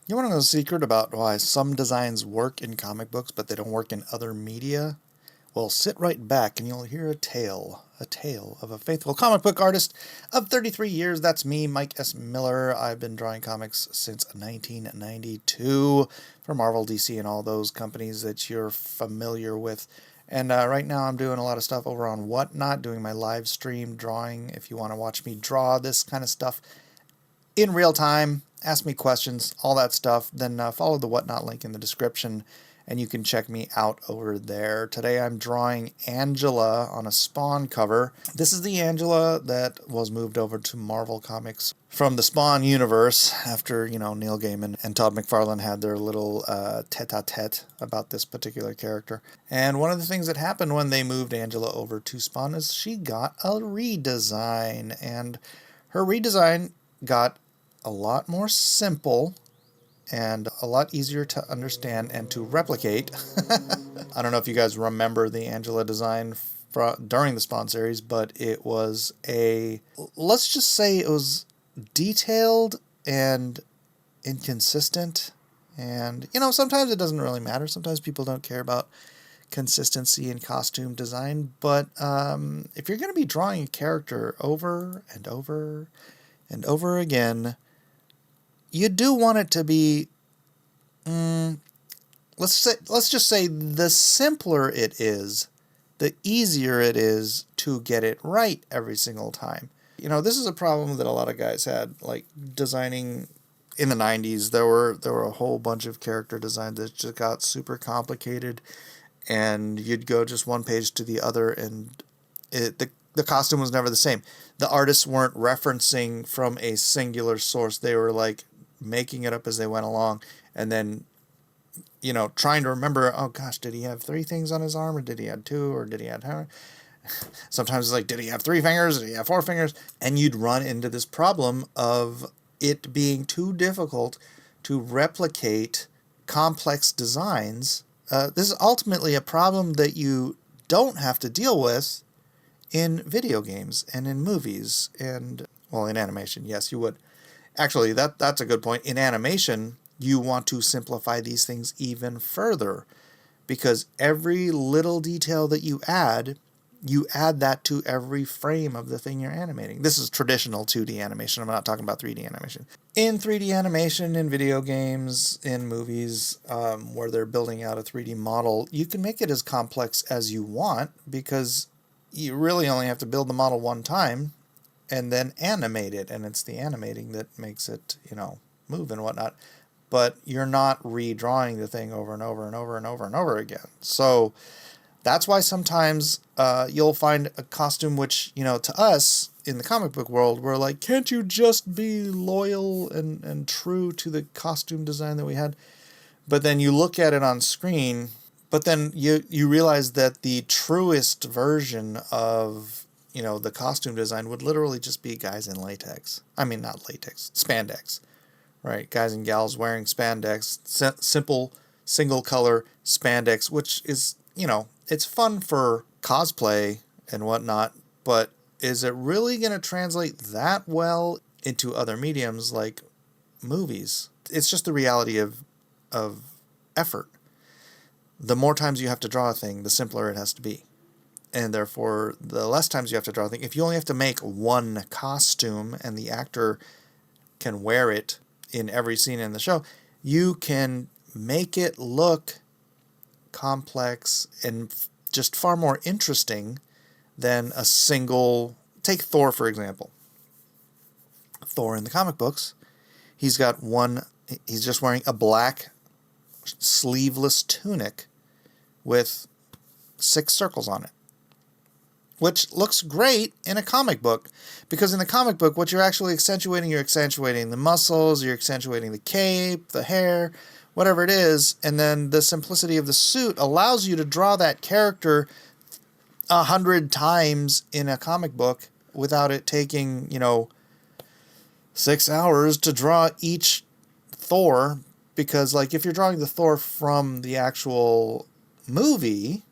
You want to know the secret about why some designs work in comic books but they don't work in other media? Well, sit right back and you'll hear a tale of a faithful comic book artist of 33 years. That's me, Mike S. Miller. I've been drawing comics since 1992 for Marvel, DC, and all those companies that you're familiar with. And right now I'm doing a lot of stuff over on Whatnot, doing my live stream drawing. If you want to watch me draw this kind of stuff in real time, ask me questions, all that stuff, then follow the Whatnot link in the description and you can check me out over there. Today I'm drawing Angela on a Spawn cover. This is the Angela that was moved over to Marvel Comics from the Spawn universe after, Neil Gaiman and Todd McFarlane had their little tete-a-tete about this particular character. And one of the things that happened when they moved Angela over to Spawn is she got a redesign, and her redesign got a lot more simple and a lot easier to understand and to replicate. I don't know if you guys remember the Angela design during the Spawn series, but it was let's just say it was detailed and inconsistent. And, sometimes it doesn't really matter. Sometimes people don't care about consistency in costume design. But if you're going to be drawing a character over and over and over again, you do want it to be, let's just say the simpler it is, the easier it is to get it right every single time. This is a problem that a lot of guys had, like designing in the 90s. There were a whole bunch of character designs that just got super complicated, and you'd go just one page to the other, and the costume was never the same. The artists weren't referencing from a singular source. They were like making it up as they went along, and then trying to remember, oh gosh, did he have 3 things on his arm, or did he have 2, or did he have how? Sometimes it's like, did he have 3 fingers, did he have 4 fingers? And you'd run into this problem of it being too difficult to replicate complex designs. This is ultimately a problem that you don't have to deal with in video games and in movies and, well, in animation. Yes, you would. Actually, that's a good point. In animation, you want to simplify these things even further, because every little detail that you add that to every frame of the thing you're animating. This is traditional 2D animation. I'm not talking about 3D animation. In 3D animation, in video games, in movies, where they're building out a 3D model, you can make it as complex as you want, because you really only have to build the model one time and then animate it, and it's the animating that makes it, move and whatnot. But you're not redrawing the thing over and over and over and over and over again. So that's why sometimes you'll find a costume which, to us in the comic book world, we're like, can't you just be loyal and true to the costume design that we had? But then you look at it on screen, but then you realize that the truest version of the costume design would literally just be guys in latex. I mean, not latex, spandex, right? Guys and gals wearing spandex, simple single color spandex, which is, it's fun for cosplay and whatnot, but is it really going to translate that well into other mediums like movies? It's just the reality of effort. The more times you have to draw a thing, the simpler it has to be. And therefore, the less times you have to draw a thing. If you only have to make one costume and the actor can wear it in every scene in the show, you can make it look complex and just far more interesting than a single... Take Thor, for example. Thor in the comic books, he's just wearing a black sleeveless tunic with 6 circles on it, which looks great in a comic book, because in the comic book, what you're accentuating the muscles, you're accentuating the cape, the hair, whatever it is, and then the simplicity of the suit allows you to draw that character 100 times in a comic book without it taking, 6 hours to draw each Thor, because, like, if you're drawing the Thor from the actual movie,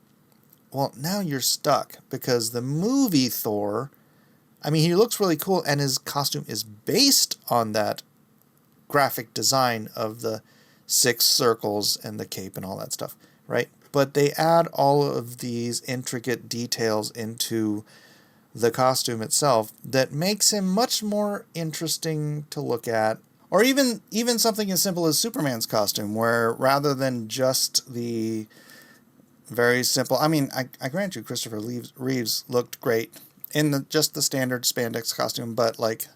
well, now you're stuck, because the movie Thor, I mean, he looks really cool, and his costume is based on that graphic design of the 6 circles and the cape and all that stuff, right? But they add all of these intricate details into the costume itself that makes him much more interesting to look at. Or even something as simple as Superman's costume, where rather than just the very simple, I mean, I grant you Christopher Reeves looked great in just the standard spandex costume, but like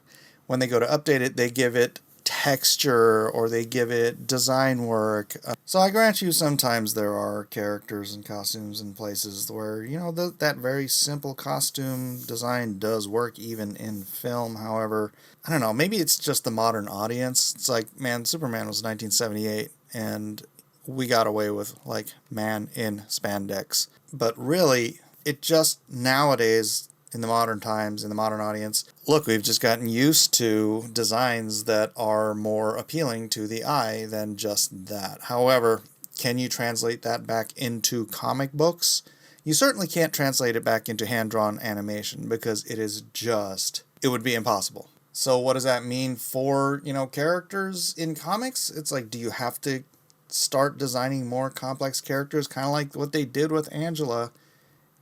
when they go to update it, they give it texture or they give it design work. So I grant you sometimes there are characters and costumes in places where, you know, that very simple costume design does work even in film. However, I don't know, maybe it's just the modern audience. It's like, man, Superman was 1978 and we got away with like man in spandex. But really, it just nowadays, in the modern times, in the modern audience, look, we've just gotten used to designs that are more appealing to the eye than just that. However, can you translate that back into comic books? You certainly can't translate it back into hand-drawn animation because it would be impossible. So what does that mean for, you know, characters in comics? It's like, do you have to start designing more complex characters, kind of like what they did with Angela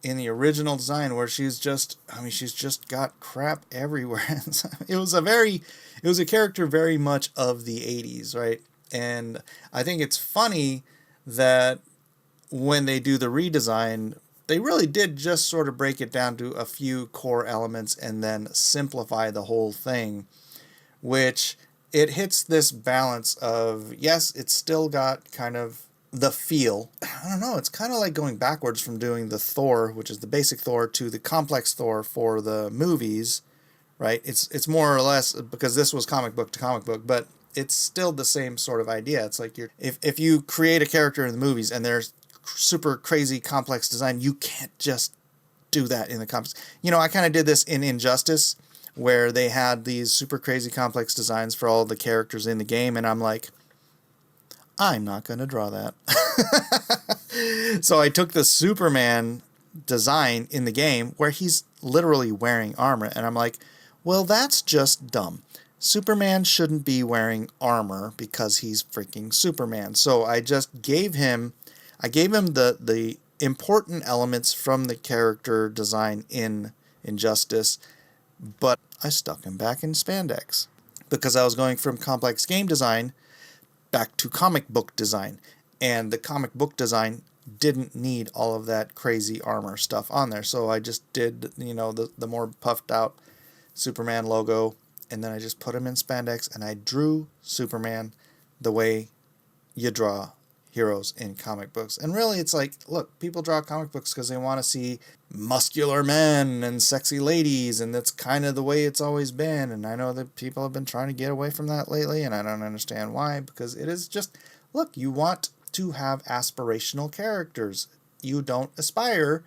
in the original design, where she's just got crap everywhere. It was a character very much of the 80s, right? And I think it's funny that when they do the redesign, they really did just sort of break it down to a few core elements and then simplify the whole thing, which it hits this balance of, yes, it's still got kind of the feel. I don't know, it's kind of like going backwards from doing the Thor, which is the basic Thor, to the complex Thor for the movies, right? It's more or less, because this was comic book to comic book, but it's still the same sort of idea. It's like if you create a character in the movies and there's super crazy complex design, you can't just do that in the comics. You know, I kind of did this in Injustice, where they had these super crazy complex designs for all the characters in the game, and I'm like, I'm not going to draw that. So I took the Superman design in the game where he's literally wearing armor, and I'm like, well, that's just dumb. Superman shouldn't be wearing armor because he's freaking Superman. So I just gave him the important elements from the character design in Injustice, but I stuck him back in spandex because I was going from complex game design back to comic book design, and the comic book design didn't need all of that crazy armor stuff on there. So I just did, you know, the more puffed out Superman logo, and then I just put him in spandex, and I drew Superman the way you draw heroes in comic books. And really, it's like, look, people draw comic books because they want to see muscular men and sexy ladies, and that's kind of the way it's always been. And I know that people have been trying to get away from that lately, and I don't understand why, because it is just, look, you want to have aspirational characters. You don't aspire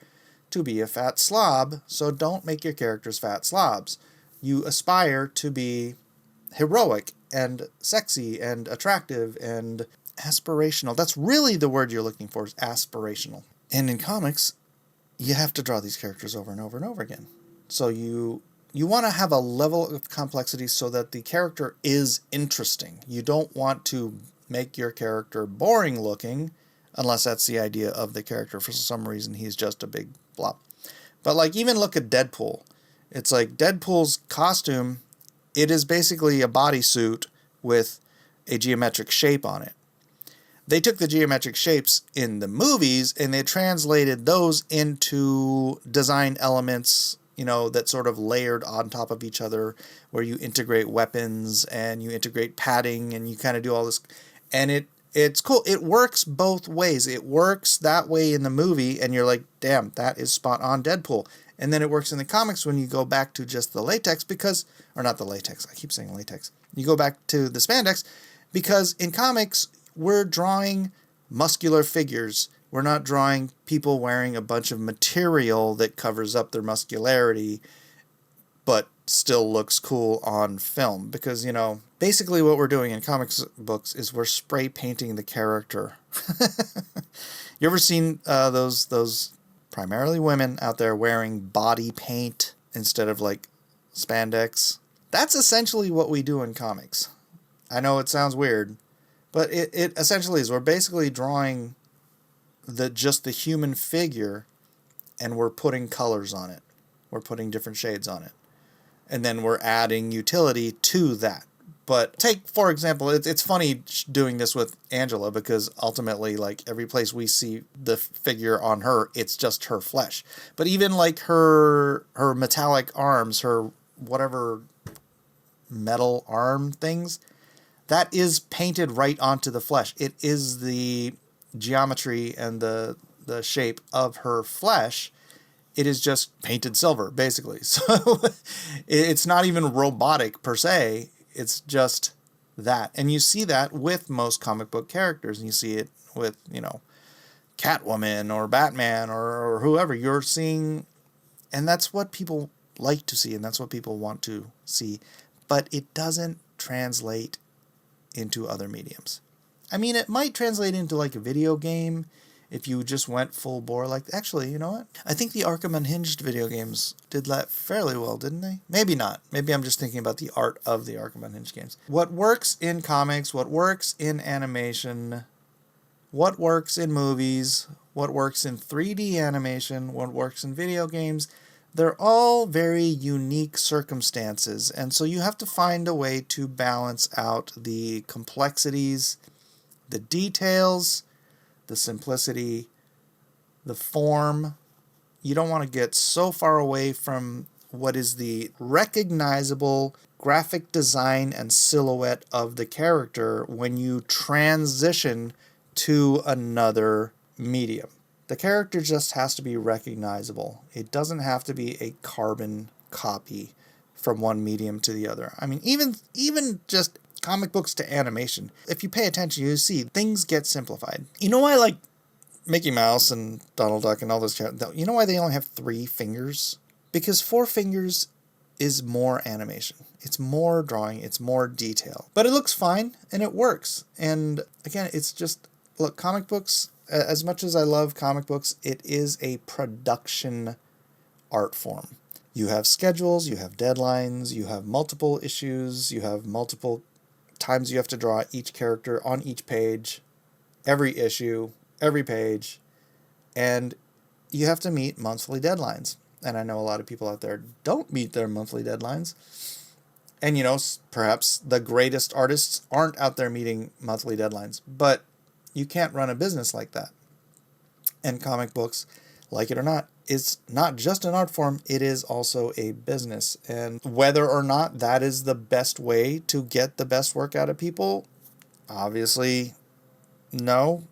to be a fat slob, so don't make your characters fat slobs. You aspire to be heroic and sexy and attractive and aspirational. That's really the word you're looking for, is aspirational. And in comics, you have to draw these characters over and over and over again. So you want to have a level of complexity so that the character is interesting. You don't want to make your character boring looking, unless that's the idea of the character. For some reason, he's just a big blob. But like, even look at Deadpool. It's like Deadpool's costume, it is basically a bodysuit with a geometric shape on it. They took the geometric shapes in the movies and they translated those into design elements, you know, that sort of layered on top of each other, where you integrate weapons and you integrate padding and you kind of do all this. And it's cool. It works both ways. It works that way in the movie and you're like, damn, that is spot on Deadpool. And then it works in the comics when you go back to just the latex or not the latex, I keep saying latex. You go back to the spandex because in comics, we're drawing muscular figures. We're not drawing people wearing a bunch of material that covers up their muscularity, but still looks cool on film. Because, you know, basically what we're doing in comics books is we're spray painting the character. You ever seen those primarily women out there wearing body paint instead of like spandex? That's essentially what we do in comics. I know it sounds weird, but it essentially is. We're basically drawing just the human figure, and we're putting colors on it. We're putting different shades on it. And then we're adding utility to that. But take, for example, it's funny doing this with Angela, because ultimately, like, every place we see the figure on her, it's just her flesh. But even like her metallic arms, her whatever metal arm things, that is painted right onto the flesh. It is the geometry and the shape of her flesh. It is just painted silver, basically. So it's not even robotic per se. It's just that. And you see that with most comic book characters. And you see it with, Catwoman or Batman or whoever. You're seeing, and that's what people like to see, and that's what people want to see. But it doesn't translate into other mediums. I mean, it might translate into like a video game if you just went full bore. Like, actually, you know what? I think the Arkham Unhinged video games did that fairly well, didn't they? Maybe not. Maybe I'm just thinking about the art of the Arkham Unhinged games. What works in comics, what works in animation, what works in movies, what works in 3D animation, what works in video games, they're all very unique circumstances. And so you have to find a way to balance out the complexities, the details, the simplicity, the form. You don't want to get so far away from what is the recognizable graphic design and silhouette of the character when you transition to another medium. The character just has to be recognizable. It doesn't have to be a carbon copy from one medium to the other. I mean, even just comic books to animation, if you pay attention, you see things get simplified. You know why, like, Mickey Mouse and Donald Duck and all those characters, you know why they only have 3 fingers? Because 4 fingers is more animation. It's more drawing, it's more detail. But it looks fine, and it works. And again, it's just, look, comic books, as much as I love comic books, it is a production art form. You have schedules, you have deadlines, you have multiple issues, you have multiple times you have to draw each character on each page, every issue, every page, and you have to meet monthly deadlines. And I know a lot of people out there don't meet their monthly deadlines. And, perhaps the greatest artists aren't out there meeting monthly deadlines, but you can't run a business like that. And comic books, like it or not, is not just an art form, it is also a business. And whether or not that is the best way to get the best work out of people, obviously, no.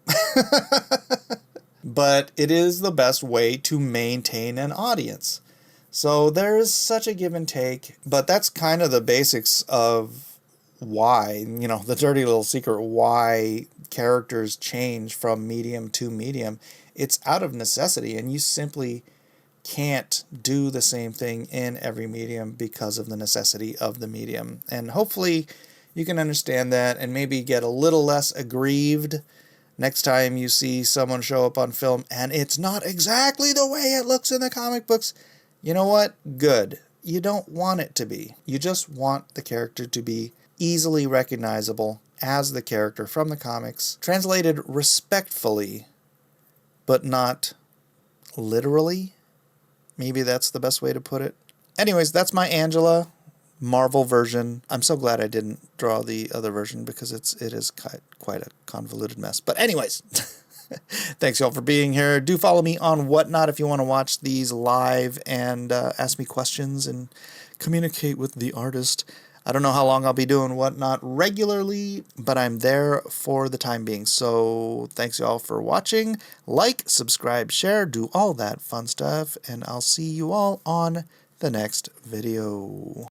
But it is the best way to maintain an audience. So there is such a give and take, but that's kind of the basics of why, the dirty little secret, why characters change from medium to medium. It's out of necessity, and you simply can't do the same thing in every medium because of the necessity of the medium. And hopefully you can understand that and maybe get a little less aggrieved next time you see someone show up on film and it's not exactly the way it looks in the comic books. You know what? Good. You don't want it to be. You just want the character to be easily recognizable as the character from the comics, translated respectfully, but not literally. Maybe that's the best way to put it. Anyways, that's my Angela Marvel version. I'm so glad I didn't draw the other version because it is quite a convoluted mess. But anyways, thanks y'all for being here. Do follow me on Whatnot if you want to watch these live and ask me questions and communicate with the artist. I don't know how long I'll be doing Whatnot regularly, but I'm there for the time being. So thanks y'all for watching. Like, subscribe, share, do all that fun stuff, and I'll see you all on the next video.